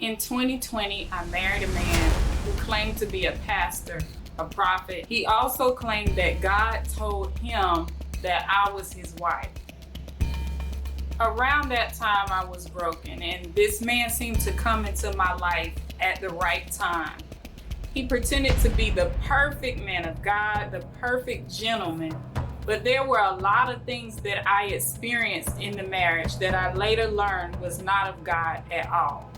In 2020, I married a man who claimed to be a pastor, a prophet. He also claimed that God told him that I was his wife. Around that time, I was broken, and this man seemed to come into my life at the right time. He pretended to be the perfect man of God, the perfect gentleman, but there were a lot of things that I experienced in the marriage that I later learned was not of God at all.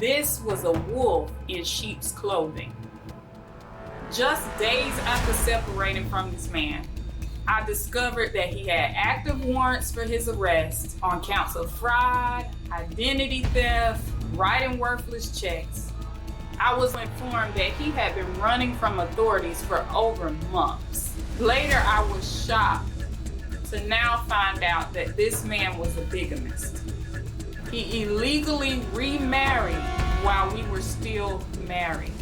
This was a wolf in sheep's clothing. Just days after separating from this man, I discovered that he had active warrants for his arrest on counts of fraud, identity theft, writing worthless checks. I was informed that he had been running from authorities for over months. Later, I was shocked to now find out that this man was a bigamist. He illegally remarried while we were still married.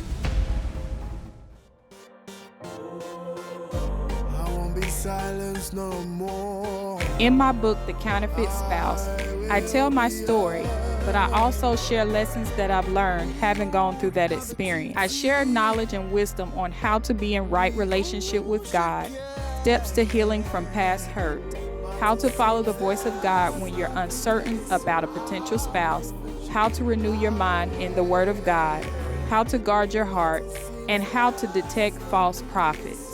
Silence no more. In my book, The Counterfeit Spouse, I tell my story, but I also share lessons that I've learned having gone through that experience. I share knowledge and wisdom on how to be in right relationship with God, steps to healing from past hurt, how to follow the voice of God when you're uncertain about a potential spouse, how to renew your mind in the Word of God, how to guard your heart, and how to detect false prophets.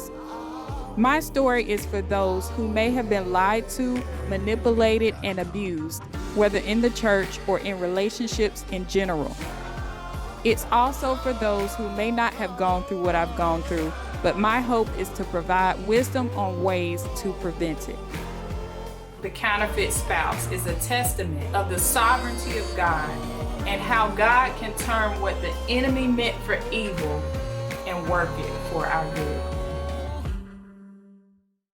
My story is for those who may have been lied to, manipulated, and abused, whether in the church or in relationships in general. It's also for those who may not have gone through what I've gone through, but my hope is to provide wisdom on ways to prevent it. The Counterfeit Spouse is a testament of the sovereignty of God and how God can turn what the enemy meant for evil and work it for our good.